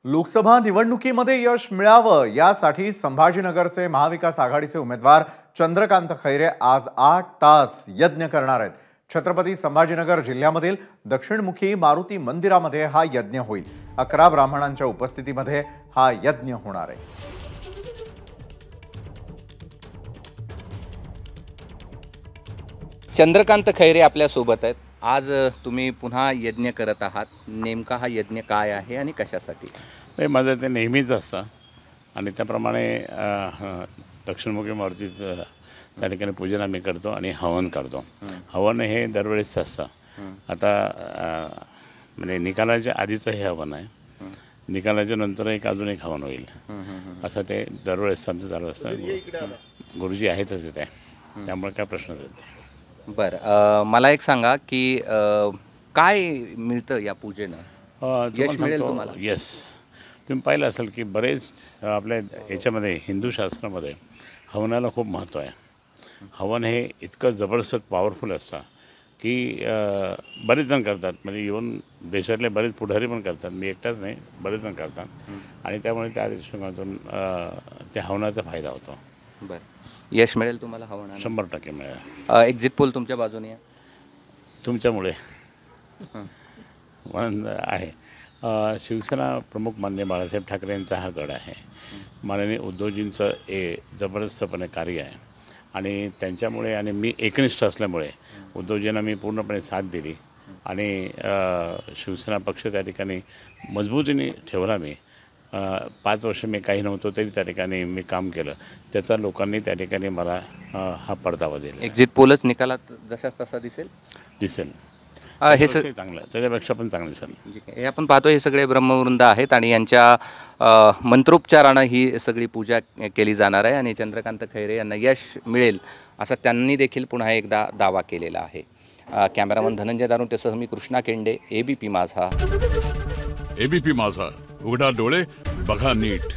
लोकसभा निवडणुकीमध्ये यश मिळावं यासाठी संभाजीनगरचे महाविकास आघाडीचे उमेदवार चंद्रकांत खैरे आज 8 तास यज्ञ करणार आहेत। छत्रपती संभाजीनगर जिल्ह्यामधील दक्षिणमुखी मारुती मंदिरामध्ये हा यज्ञ होईल। 11 ब्राह्मणांच्या उपस्थितीमध्ये हा यज्ञ होणार आहे। चंद्रकांत खैरे आपल्या सोबत आहेत। आज तुम्ही पुन्हा यज्ञ करत आहात, नेमका हा यज्ञ काय आहे आणि कशासाठी? नाही, माझं ते नेहमीच असतं आणि त्याप्रमाणे दक्षिणमुखी मारुतीचं त्या ठिकाणी पूजन आम्ही करतो आणि हवन करतो। हवन हे दरवेळेस असतं। आता म्हणजे निकालाच्या आधीचं हे हवन आहे, निकालाच्या नंतर अजून एक हवन होईल, असं ते दरवेळेस आमचं चालू असतं। गुरुजी आहेतच इथे, त्यामुळे काय प्रश्नच येत नाही। बरं, मला एक सांगा की काय मिळतं या पूजेनं? यश मिळेल तुम्हाला? येस, तुम्ही पाहिलं असेल की बरेच आपल्या याच्यामध्ये हिंदू शास्त्रामध्ये हवनाला खूप महत्त्व आहे। हवन हे इतकं जबरदस्त पॉवरफुल असतं की बरेच जण करतात, म्हणजे इव्हन देशातले बरेच पुढारी पण करतात, मी एकटाच नाही, बरेच जण करतात आणि त्यामुळे त्या दृष्टिकोनातून त्या हवनाचा फायदा होतो। बरं, यश मिळेल तुम्हाला हवनाला? 100% मिळेल। एक्झिट पोल तुमच्या बाजूने आहे? तुमच्यामुळे म्हणून आहे। शिवसेना प्रमुख माननीय बाळासाहेब ठाकरे यांचा हा गड आहे। माननीय उद्धवजींचं जबरदस्तपणे कार्य आहे आणि त्यांच्यामुळे आणि मी एकनिष्ठ असल्यामुळे उद्धवजींना मी पूर्णपणे साथ दिली आणि शिवसेना पक्ष त्या ठिकाणी मजबूतीने ठेवला। मी 5 वर्ष मी काही नव्हतो तरी त्या ठिकाणी मी काम केलं, त्याचा लोकांनी त्या ठिकाणी मला हा परतावा दिला। एक्झिट पोलच निकालात जशाच तसा दिसेल? हे चांगलं, त्याच्यापेक्षा पण चांगलं दिसेल। हे आपण पाहतो, हे सगळे ब्रह्मवृंद आहेत आणि यांच्या मंत्रोच्चारानं ही सगळी पूजा केली जाणार आहे आणि चंद्रकांत खैरे यांना यश मिळेल असा त्यांनी देखील पुन्हा एकदा दावा केलेला आहे। कॅमेरामन धनंजय दारुंटेसह मी कृष्णा केंडे, एबीपी माझा। एबीपी माझा, उघडा डोळे बघा नीट।